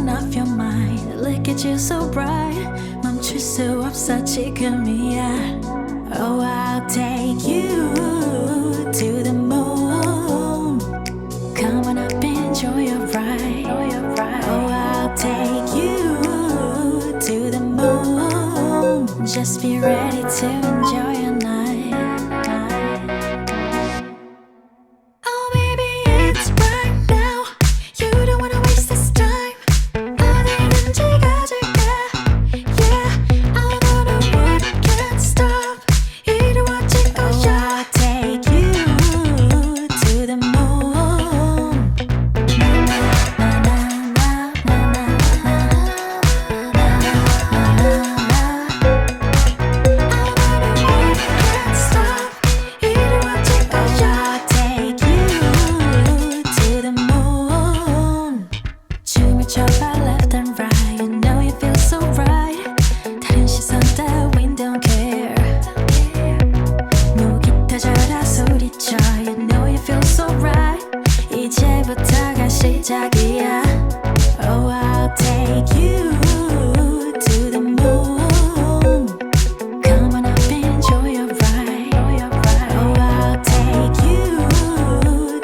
turn off your mind. Look at you so bright. 멈출 수 없어 지금이야. Oh, I'll take you to the moon. Come on up, enjoy your ride. Oh, I'll take you to the moon. Just be ready to enjoy your night. Oh, baby, it's right now. You don't wanna waste this time. 어디든지 가줄게. Yeah, I know the world can't stop. 이루어질 거야. I'll take you to the moon. Left and right, you know you feel so right. 다른 시선 따윈 don't care. 목이 터져라 소리쳐. You know you feel so right. 이제부터가 시작이야. Oh, I'll take you to the moon. Come on up, enjoy your ride. Oh, I'll take you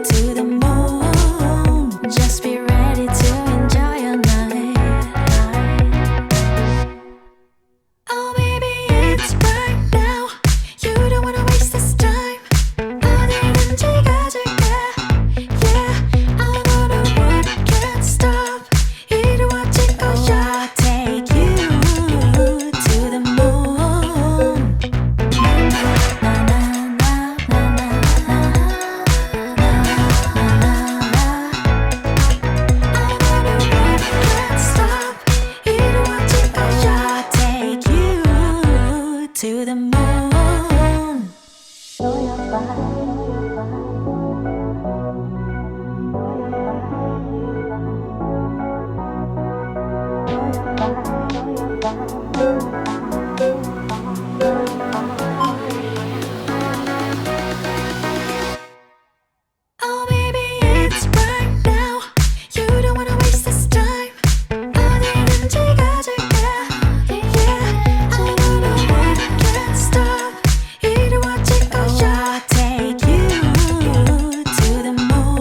to the moon. Just be ready to enjoy your night. Oh, baby, it's right now. You don't wanna waste this time. 어디든지 가줄게. Yeah, I know the world can't stop. 이루어질 거야. I'll take you to the moon. To the moon. Show your body. Oh, baby, it's right now. You don't wanna waste this time. 어디든지 가줄게. Yeah, I know the world can't stop. 이루어질 거야. I'll take you to the moon.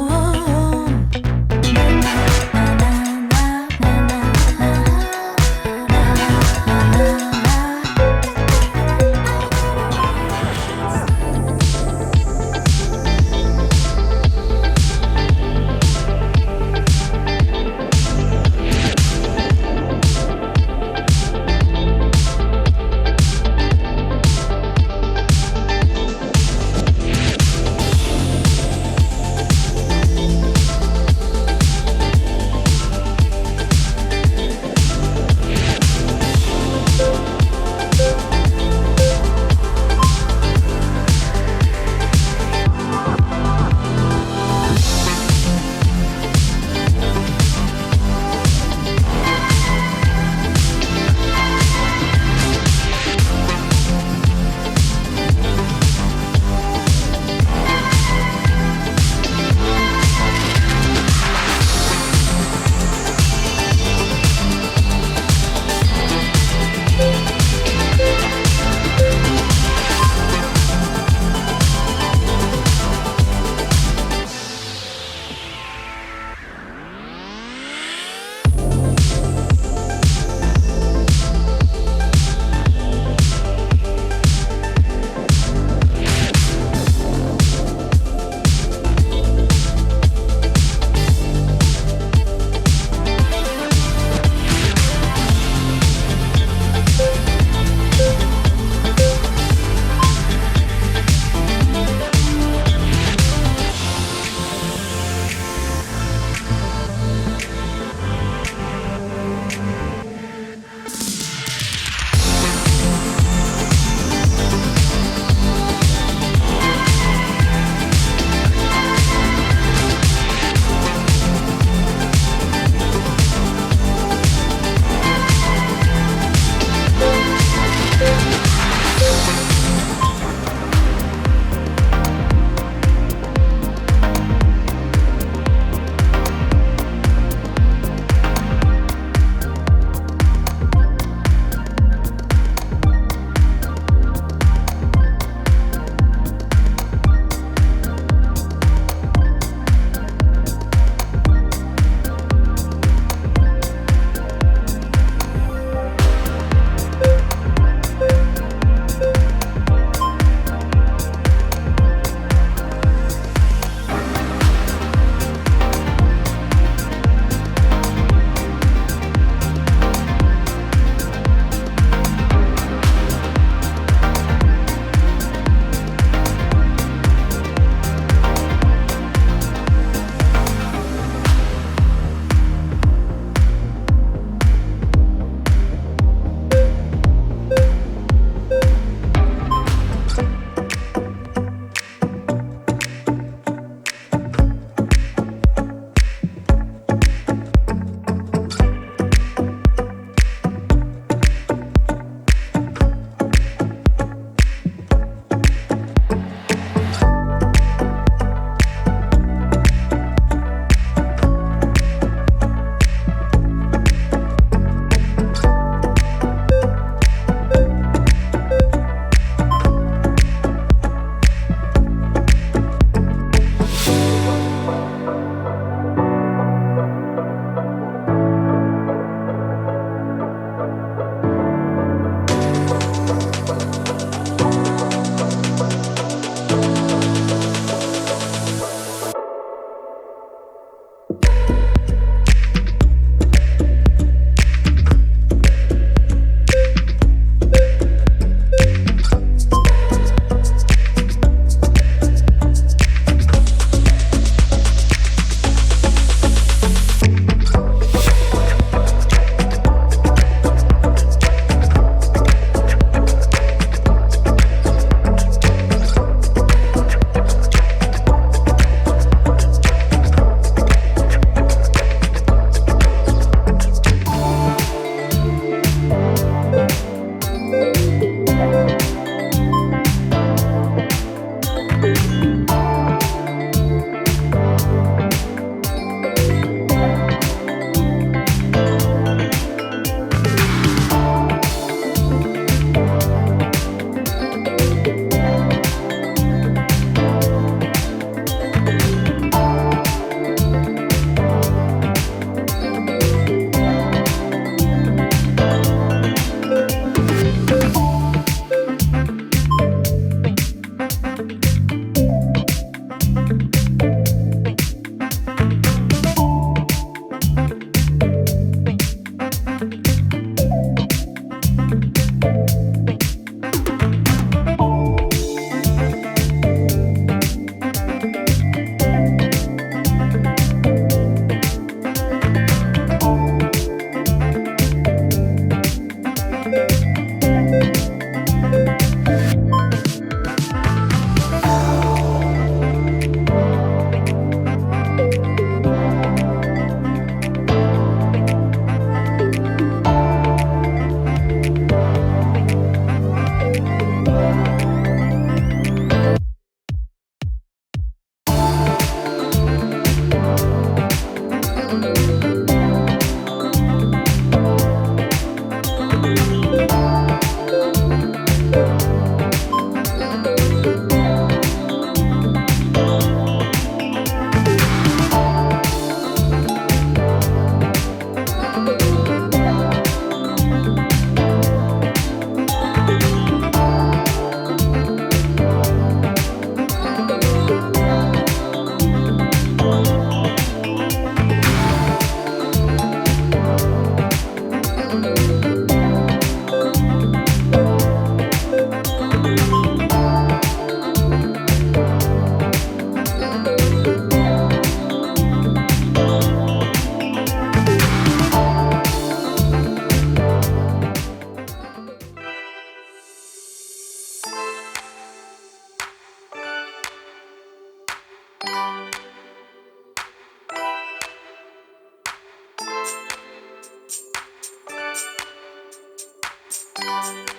Bye.